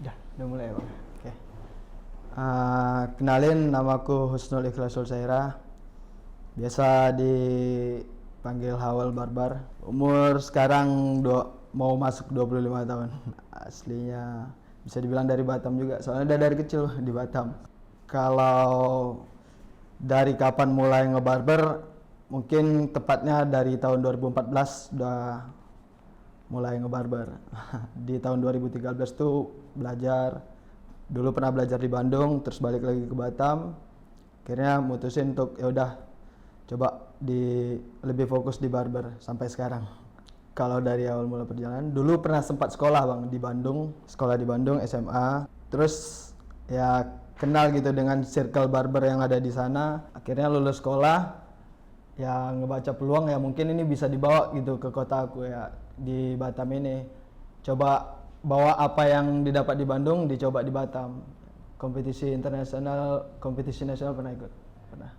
Udah mulai bang. Oke. Kenalin, namaku Husnul Ikhlasul Saira. Biasa dipanggil Hawal Barbar. Umur sekarang mau masuk 25 tahun. Aslinya bisa dibilang dari Batam juga. Soalnya udah dari kecil di Batam. Kalau dari kapan mulai ngebarber, mungkin tepatnya dari tahun 2014 udah mulai ngebarber. Di tahun 2013 tuh belajar. Dulu pernah belajar di Bandung, terus balik lagi ke Batam. Akhirnya mutusin untuk ya udah coba lebih fokus di barber sampai sekarang. Kalau dari awal mula perjalanan, dulu pernah sempat sekolah bang di Bandung, sekolah di Bandung SMA. Terus ya kenal gitu dengan circle barber yang ada di sana. Akhirnya lulus sekolah, ya ngebaca peluang ya mungkin ini bisa dibawa gitu ke kota aku ya di Batam ini. Coba bawa apa yang didapat di Bandung dicoba di Batam. Kompetisi internasional, kompetisi nasional pernah ikut. Pernah.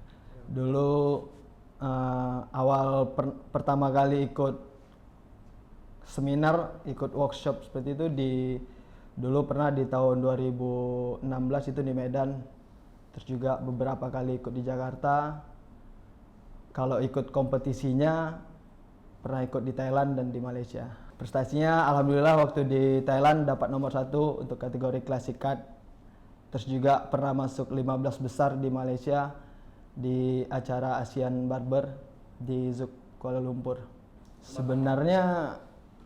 Dulu pertama kali ikut seminar, ikut workshop seperti itu dulu pernah di tahun 2016 itu di Medan. Terus juga beberapa kali ikut di Jakarta. Kalau ikut kompetisinya pernah ikut di Thailand dan di Malaysia. Prestasinya alhamdulillah waktu di Thailand dapat nomor 1 untuk kategori classic cut. Terus juga pernah masuk 15 besar di Malaysia di acara Asian Barber di Zouk Kuala Lumpur. Sebenarnya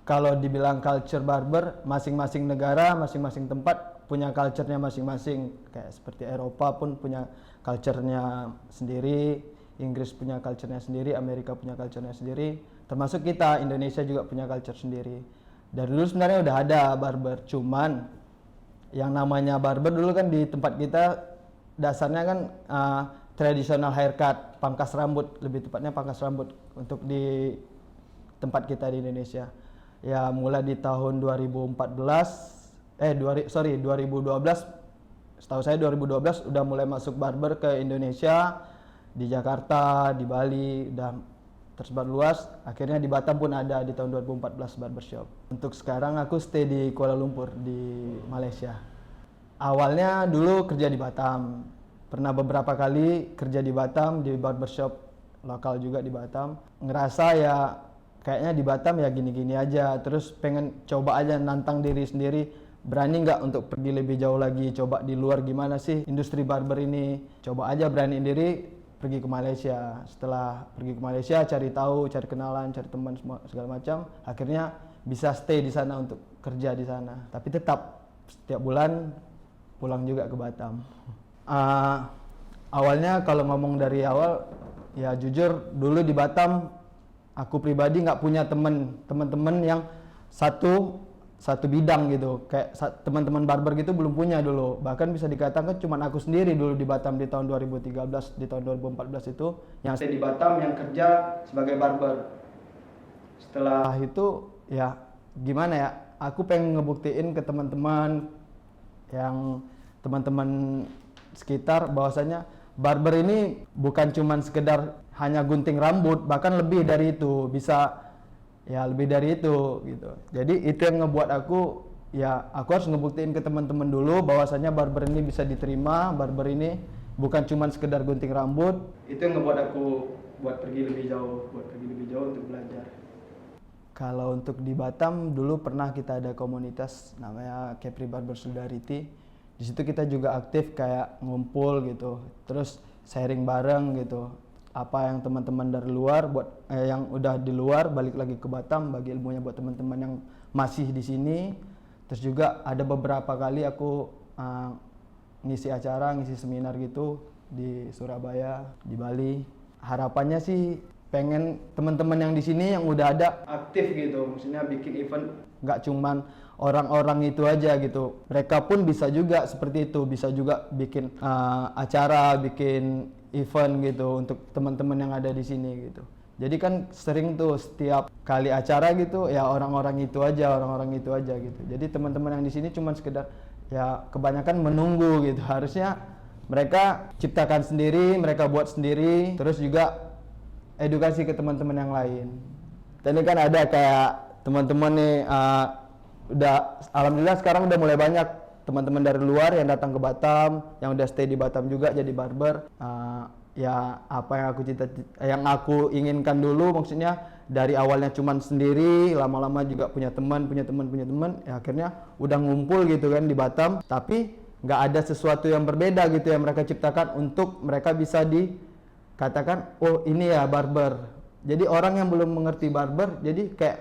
kalau dibilang culture barber, masing-masing negara, masing-masing tempat punya culture-nya masing-masing. Kayak seperti Eropa pun punya culture-nya sendiri, Inggris punya culture-nya sendiri, Amerika punya culture-nya sendiri, termasuk kita, Indonesia juga punya culture sendiri. Dari dulu sebenarnya udah ada barber, cuman yang namanya barber dulu kan di tempat kita dasarnya kan traditional haircut, pangkas rambut, lebih tepatnya pangkas rambut untuk di tempat kita di Indonesia. Ya mulai di tahun 2012, setahu saya 2012 udah mulai masuk barber ke Indonesia, di Jakarta, di Bali, udah tersebar luas. Akhirnya di Batam pun ada di tahun 2014 barbershop. Untuk sekarang aku stay di Kuala Lumpur di Malaysia. Awalnya dulu kerja di Batam, pernah beberapa kali kerja di Batam di barbershop lokal juga di Batam. Ngerasa ya kayaknya di Batam ya gini-gini aja, terus pengen coba aja nantang diri sendiri. Berani nggak untuk pergi lebih jauh lagi, coba di luar gimana sih industri barber ini. Coba aja beraniin diri pergi ke Malaysia. Setelah pergi ke Malaysia, cari tahu, cari kenalan, cari teman segala macam, akhirnya bisa stay di sana untuk kerja di sana. Tapi tetap setiap bulan pulang juga ke Batam. Awalnya kalau ngomong dari awal, ya jujur dulu di Batam aku pribadi nggak punya teman-teman yang satu bidang gitu, kayak teman-teman barber gitu belum punya dulu. Bahkan bisa dikatakan cuma aku sendiri dulu di Batam di tahun 2013, di tahun 2014 itu yang saya di Batam yang kerja sebagai barber. Setelah itu ya gimana ya, aku pengen ngebuktiin ke teman-teman sekitar bahwasanya barber ini bukan cuma sekedar hanya gunting rambut, bahkan lebih dari itu, bisa ya lebih dari itu gitu. Jadi itu yang ngebuat aku harus ngebuktiin ke teman-teman dulu bahwasanya barber ini bisa diterima, barber ini bukan cuma sekedar gunting rambut. Itu yang ngebuat aku pergi lebih jauh untuk belajar. Kalau untuk di Batam dulu pernah kita ada komunitas namanya Kepri Barber Solidarity. Di situ kita juga aktif kayak ngumpul gitu, terus sharing bareng gitu. Apa yang teman-teman dari luar yang udah di luar balik lagi ke Batam bagi ilmunya buat teman-teman yang masih di sini. Terus juga ada beberapa kali aku ngisi seminar gitu di Surabaya, di Bali. Harapannya sih pengen teman-teman yang di sini yang udah ada aktif gitu, maksudnya bikin event nggak cuman orang-orang itu aja gitu. Mereka pun bisa juga seperti itu, bisa juga bikin acara, bikin event gitu untuk teman-teman yang ada di sini gitu. Jadi kan sering tuh setiap kali acara gitu ya orang-orang itu aja gitu. Jadi teman-teman yang di sini cuma sekedar ya kebanyakan menunggu gitu. Harusnya mereka ciptakan sendiri, mereka buat sendiri, terus juga edukasi ke teman-teman yang lain. Dan ini kan ada kayak teman-teman nih udah alhamdulillah sekarang udah mulai banyak teman-teman dari luar yang datang ke Batam, yang udah stay di Batam juga jadi barber. Ya apa yang aku inginkan dulu, maksudnya dari awalnya cuman sendiri, lama-lama juga punya teman, ya akhirnya udah ngumpul gitu kan di Batam, tapi nggak ada sesuatu yang berbeda gitu yang mereka ciptakan untuk mereka bisa dikatakan, oh ini ya barber. Jadi orang yang belum mengerti barber, jadi kayak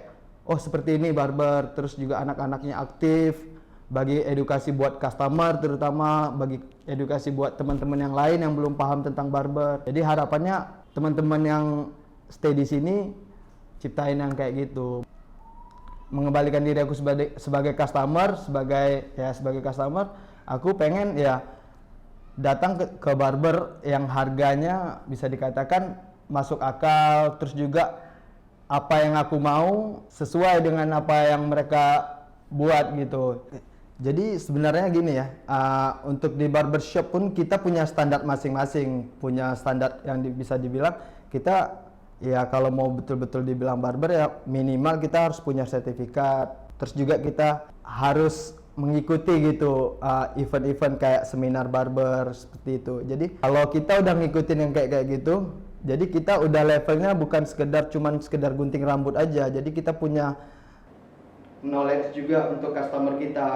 oh seperti ini barber. Terus juga anak-anaknya aktif, bagi edukasi buat customer, terutama bagi edukasi buat teman-teman yang lain yang belum paham tentang barber. Jadi harapannya teman-teman yang stay di sini ciptain yang kayak gitu. Mengembalikan diri aku sebagai customer, sebagai customer, aku pengen ya datang ke barber yang harganya bisa dikatakan masuk akal, terus juga apa yang aku mau sesuai dengan apa yang mereka buat gitu. Jadi sebenarnya gini ya, untuk di barbershop pun kita punya standar masing-masing, punya standar yang bisa dibilang kita ya kalau mau betul-betul dibilang barber ya minimal kita harus punya sertifikat. Terus juga kita harus mengikuti gitu event-event kayak seminar barber seperti itu. Jadi kalau kita udah ngikutin yang kayak gitu, jadi kita udah levelnya bukan cuman sekedar gunting rambut aja. Jadi kita punya knowledge juga untuk customer kita,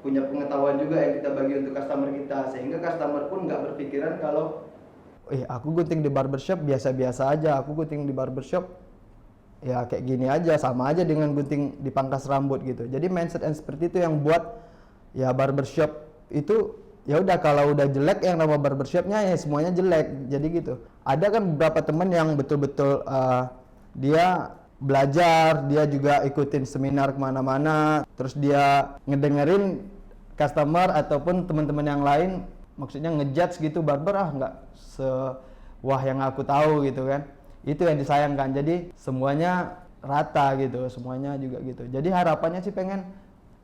punya pengetahuan juga yang kita bagi untuk customer kita, sehingga customer pun nggak berpikiran kalau aku gunting di barbershop biasa-biasa aja, aku gunting di barbershop ya kayak gini aja, sama aja dengan gunting di pangkas rambut gitu. Jadi mindset yang seperti itu yang buat ya barbershop itu ya udah kalau udah jelek yang nama barbershopnya ya semuanya jelek. Jadi gitu. Ada kan beberapa teman yang betul-betul dia belajar, dia juga ikutin seminar kemana-mana, terus dia ngedengerin customer ataupun teman-teman yang lain, maksudnya ngejudge gitu barber nggak sewah yang aku tahu gitu kan. Itu yang disayangkan. Jadi semuanya rata gitu, semuanya juga gitu. Jadi harapannya sih pengen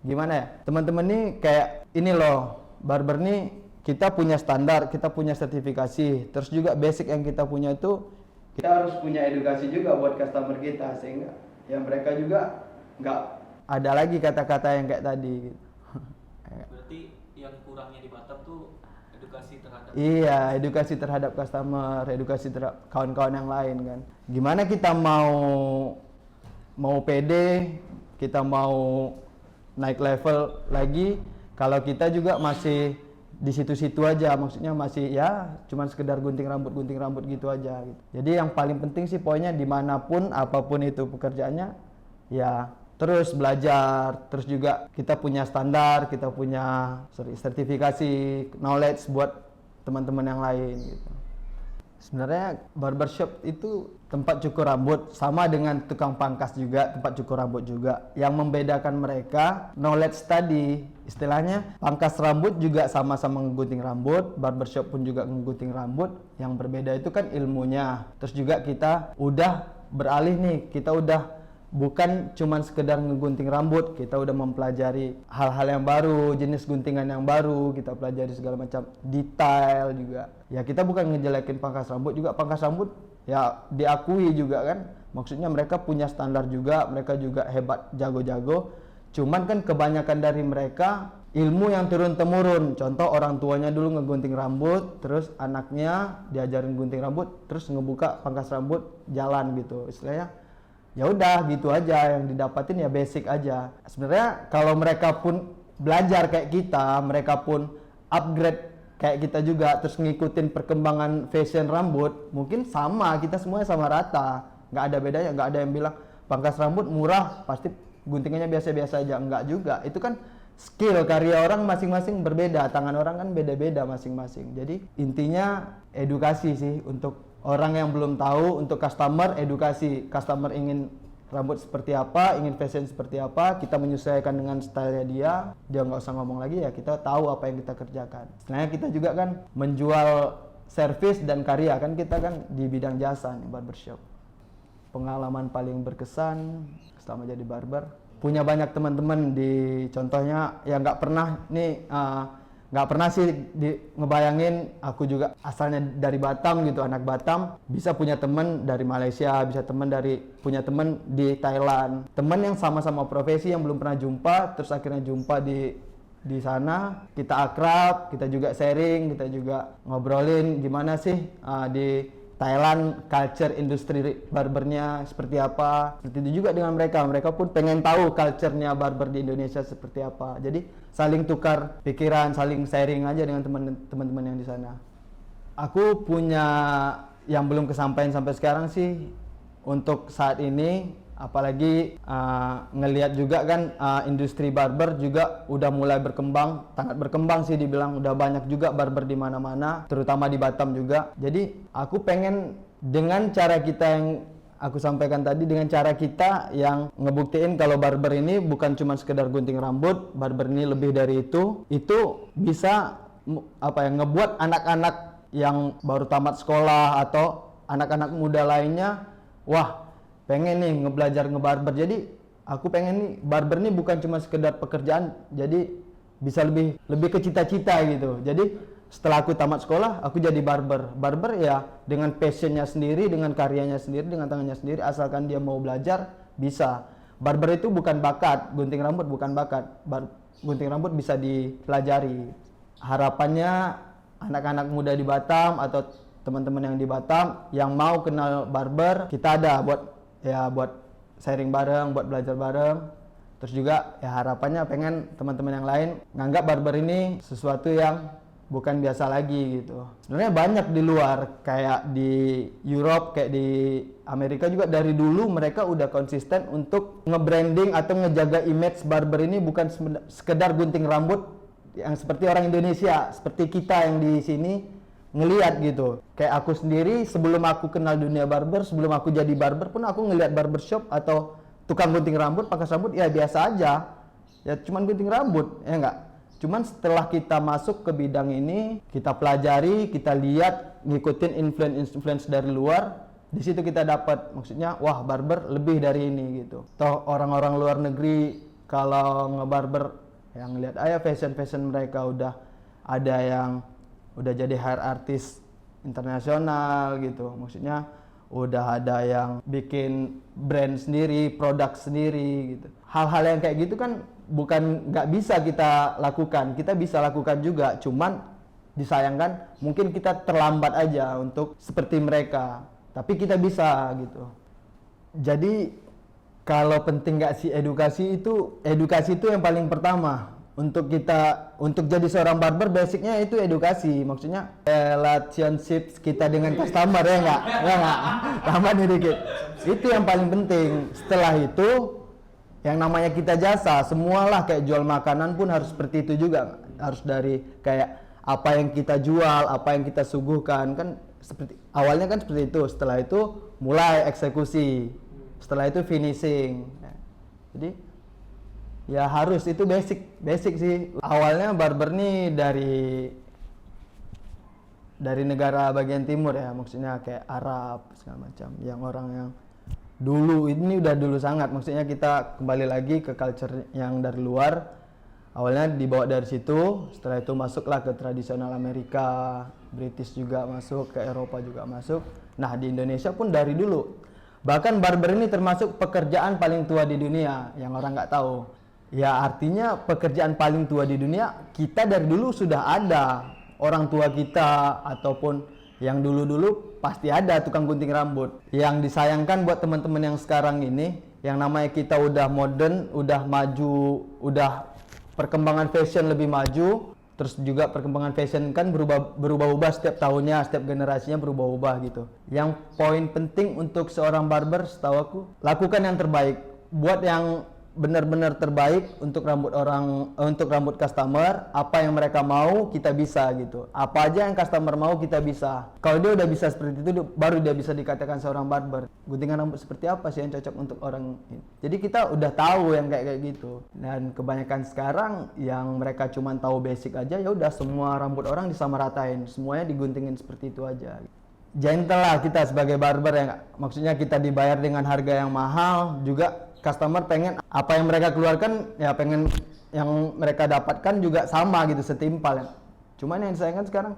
gimana ya, teman-teman nih kayak ini loh, barber nih kita punya standar, kita punya sertifikasi, terus juga basic yang kita punya itu kita harus punya edukasi juga buat customer kita, sehingga ya mereka juga nggak ada lagi kata-kata yang kayak tadi gitu. Berarti yang kurangnya di Batam tuh edukasi terhadap edukasi terhadap customer, edukasi terhadap kawan-kawan yang lain kan. Gimana kita mau pede, kita mau naik level lagi kalau kita juga masih di situ-situ aja, maksudnya masih ya cuman sekedar gunting rambut gitu aja gitu. Jadi yang paling penting sih poinnya dimanapun apapun itu pekerjaannya ya terus belajar, terus juga kita punya standar, kita punya sertifikasi, knowledge buat teman-teman yang lain gitu. Sebenarnya barbershop itu tempat cukur rambut sama dengan tukang pangkas juga, tempat cukur rambut juga. Yang membedakan mereka knowledge tadi, istilahnya pangkas rambut juga sama-sama ngegunting rambut, barbershop pun juga ngegunting rambut. Yang berbeda itu kan ilmunya. Terus juga kita udah beralih nih, kita udah bukan cuman sekedar ngegunting rambut, kita udah mempelajari hal-hal yang baru, jenis guntingan yang baru, kita pelajari segala macam detail juga. Ya kita bukan ngejelekin pangkas rambut juga, pangkas rambut ya diakui juga kan. Maksudnya mereka punya standar juga, mereka juga hebat, jago-jago. Cuman kan kebanyakan dari mereka ilmu yang turun-temurun. Contoh orang tuanya dulu ngegunting rambut, terus anaknya diajarin gunting rambut, terus ngebuka pangkas rambut jalan gitu. Istilahnya ya udah gitu aja, yang didapatin ya basic aja. Sebenarnya kalau mereka pun belajar kayak kita, mereka pun upgrade kayak kita juga, terus ngikutin perkembangan fashion rambut, mungkin sama, kita semuanya sama rata, nggak ada bedanya. Nggak ada yang bilang pangkas rambut murah pasti guntingannya biasa-biasa aja, nggak juga. Itu kan skill karya orang masing-masing berbeda, tangan orang kan beda-beda masing-masing. Jadi intinya edukasi sih untuk orang yang belum tahu, untuk customer edukasi. Customer ingin rambut seperti apa, ingin fashion seperti apa, kita menyesuaikan dengan stylenya dia nggak usah ngomong lagi, ya kita tahu apa yang kita kerjakan. Sebenarnya kita juga kan menjual service dan karya, kan kita kan di bidang jasa nih, barbershop. Pengalaman paling berkesan selama jadi barber, punya banyak teman-teman di, contohnya ya nggak pernah sih ngebayangin aku juga asalnya dari Batam gitu, anak Batam, bisa punya teman dari Malaysia, bisa punya teman di Thailand, teman yang sama-sama profesi yang belum pernah jumpa, terus akhirnya jumpa di di sana kita akrab, kita juga sharing, kita juga ngobrolin gimana sih di Thailand culture industri barbernya seperti apa. Seperti itu juga dengan mereka. Mereka pun pengen tahu culture-nya barber di Indonesia seperti apa. Jadi saling tukar pikiran, saling sharing aja dengan teman-teman yang di sana. Aku punya yang belum kesampaian sampai sekarang sih untuk saat ini. Apalagi ngelihat juga kan industri barber juga udah mulai berkembang, sangat berkembang sih dibilang, udah banyak juga barber di mana-mana, terutama di Batam juga. Jadi aku pengen dengan cara kita yang aku sampaikan tadi, dengan cara kita yang ngebuktiin kalau barber ini bukan cuma sekedar gunting rambut, barber ini lebih dari itu bisa ngebuat anak-anak yang baru tamat sekolah atau anak-anak muda lainnya, wah pengen nih ngebelajar ngebarber. Jadi aku pengen nih barber nih bukan cuma sekedar pekerjaan, jadi bisa lebih ke cita-cita gitu. Jadi setelah aku tamat sekolah aku jadi barber ya dengan passionnya sendiri, dengan karyanya sendiri, dengan tangannya sendiri, asalkan dia mau belajar bisa. Barber itu bukan bakat, gunting rambut bukan bakat, gunting rambut bisa dipelajari. Harapannya anak-anak muda di Batam atau teman-teman yang di Batam yang mau kenal barber, kita ada buat sharing bareng, buat belajar bareng. Terus juga ya harapannya pengen teman-teman yang lain nganggap barber ini sesuatu yang bukan biasa lagi gitu. Sebenarnya banyak di luar, kayak di Europe, kayak di Amerika juga dari dulu mereka udah konsisten untuk nge-branding atau ngejaga image barber ini bukan sekedar gunting rambut yang seperti orang Indonesia, seperti kita yang di sini ngelihat gitu. Kayak aku sendiri sebelum aku kenal dunia barber, sebelum aku jadi barber pun aku ngelihat barbershop atau tukang gunting rambut, pangkas rambut ya biasa aja. Ya cuman gunting rambut, ya enggak. Cuman setelah kita masuk ke bidang ini, kita pelajari, kita lihat, ngikutin influence dari luar, di situ kita dapat maksudnya wah barber lebih dari ini gitu. Toh orang-orang luar negeri kalau ngebarber yang lihat aja fashion mereka udah ada yang udah jadi hair artist internasional gitu, maksudnya udah ada yang bikin brand sendiri, produk sendiri gitu. Hal-hal yang kayak gitu kan bukan nggak bisa kita lakukan, kita bisa lakukan juga, cuman disayangkan mungkin kita terlambat aja untuk seperti mereka, tapi kita bisa gitu. Jadi kalau penting nggak sih edukasi itu yang paling pertama. Untuk jadi seorang barber basicnya itu edukasi, maksudnya relationship kita dengan customer ya nggak tambah nih dikit, itu yang paling penting. Setelah itu yang namanya kita jasa semualah, kayak jual makanan pun harus seperti itu juga, harus dari kayak apa yang kita jual, apa yang kita suguhkan kan seperti awalnya kan seperti itu, setelah itu mulai eksekusi, setelah itu finishing. Jadi ya harus itu basic sih. Awalnya barber nih dari negara bagian timur ya, maksudnya kayak Arab segala macam, yang orang yang dulu ini udah dulu sangat, maksudnya kita kembali lagi ke culture yang dari luar. Awalnya dibawa dari situ, setelah itu masuklah ke tradisional Amerika, British juga masuk, ke Eropa juga masuk. Nah di Indonesia pun dari dulu, bahkan barber ini termasuk pekerjaan paling tua di dunia yang orang nggak tahu. Ya artinya pekerjaan paling tua di dunia, kita dari dulu sudah ada. Orang tua kita ataupun yang dulu-dulu pasti ada tukang gunting rambut. Yang disayangkan buat teman-teman yang sekarang ini, yang namanya kita udah modern, udah maju, udah perkembangan fashion lebih maju, terus juga perkembangan fashion kan berubah-ubah setiap tahunnya, setiap generasinya berubah-ubah gitu. Yang poin penting untuk seorang barber setahu aku, lakukan yang terbaik. Buat yang benar-benar terbaik untuk rambut customer. Apa yang mereka mau kita bisa gitu, apa aja yang customer mau kita bisa. Kalau dia udah bisa seperti itu, baru dia bisa dikatakan seorang barber. Guntingan rambut seperti apa sih yang cocok untuk orang ini. Jadi kita udah tahu yang kayak gitu. Dan kebanyakan sekarang yang mereka cuma tahu basic aja, ya udah semua rambut orang disamaratain, semuanya diguntingin seperti itu aja. Gentle lah kita sebagai barber ya, maksudnya kita dibayar dengan harga yang mahal juga. Customer pengen apa yang mereka keluarkan, ya pengen yang mereka dapatkan juga sama gitu, setimpal ya. Cuman yang disayangkan sekarang,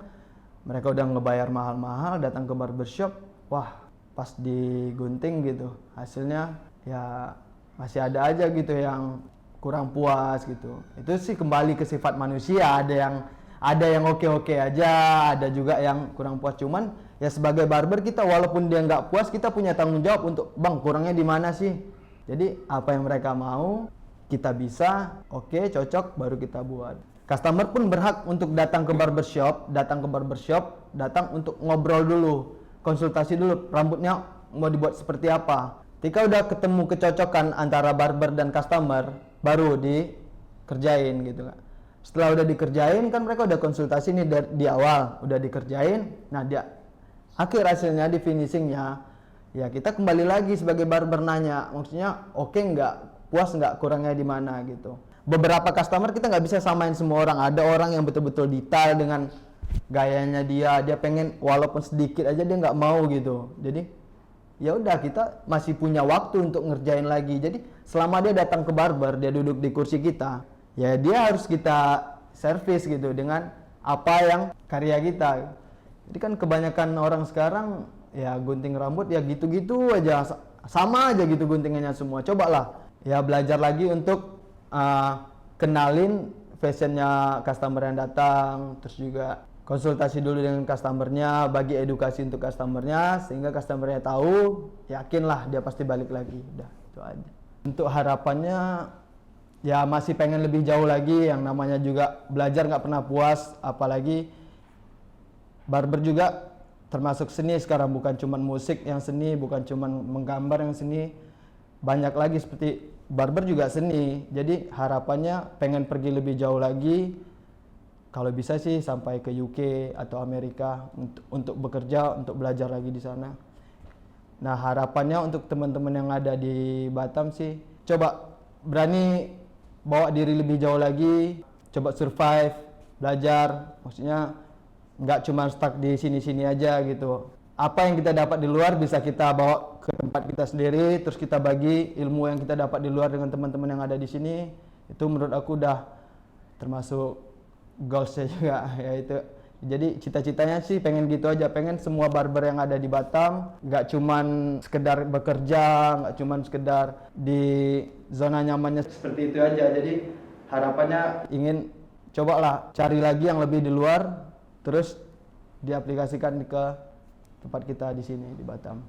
mereka udah ngebayar mahal-mahal, datang ke barbershop, wah pas digunting gitu, hasilnya ya masih ada aja gitu yang kurang puas gitu. Itu sih kembali ke sifat manusia, ada yang oke-oke aja, ada juga yang kurang puas. Cuman ya sebagai barber kita walaupun dia nggak puas, kita punya tanggung jawab untuk bang kurangnya di mana sih. Jadi apa yang mereka mau kita bisa, oke cocok baru kita buat. Customer pun berhak untuk datang ke barbershop, datang untuk ngobrol dulu, konsultasi dulu, rambutnya mau dibuat seperti apa. Ketika udah ketemu kecocokan antara barber dan customer, baru dikerjain gitu kan. Setelah udah dikerjain kan mereka udah konsultasi nih di awal, udah dikerjain. Nah dia akhir hasilnya di finishingnya, ya kita kembali lagi sebagai barber nanya, maksudnya oke nggak, puas nggak, kurangnya di mana gitu. Beberapa customer kita nggak bisa samain semua orang. Ada orang yang betul-betul detail dengan gayanya dia pengen walaupun sedikit aja dia nggak mau gitu. Jadi ya udah kita masih punya waktu untuk ngerjain lagi. Jadi selama dia datang ke barber, dia duduk di kursi kita, ya dia harus kita servis gitu dengan apa yang karya kita. Jadi kan kebanyakan orang sekarang ya gunting rambut ya gitu-gitu aja, sama aja gitu guntingannya semua. Cobalah ya belajar lagi untuk kenalin fashionnya customer yang datang, terus juga konsultasi dulu dengan customernya, bagi edukasi untuk customernya sehingga customernya tahu, yakinlah dia pasti balik lagi. Udah itu aja. Untuk harapannya ya masih pengen lebih jauh lagi, yang namanya juga belajar nggak pernah puas, apalagi barber juga termasuk seni sekarang, bukan cuma musik yang seni, bukan cuma menggambar yang seni, banyak lagi seperti barber juga seni. Jadi harapannya pengen pergi lebih jauh lagi, kalau bisa sih sampai ke UK atau Amerika untuk bekerja, untuk belajar lagi di sana. Nah harapannya untuk teman-teman yang ada di Batam sih, coba berani bawa diri lebih jauh lagi, coba survive, belajar, maksudnya nggak cuma stuck di sini-sini aja gitu. Apa yang kita dapat di luar bisa kita bawa ke tempat kita sendiri, terus kita bagi ilmu yang kita dapat di luar dengan teman-teman yang ada di sini. Itu menurut aku udah termasuk goalsnya juga ya itu. Jadi cita-citanya sih pengen gitu aja, pengen semua barber yang ada di Batam nggak cuman sekedar bekerja, nggak cuman sekedar di zona nyamannya seperti itu aja. Jadi harapannya ingin cobalah cari lagi yang lebih di luar, terus diaplikasikan ke tempat kita di sini di Batam.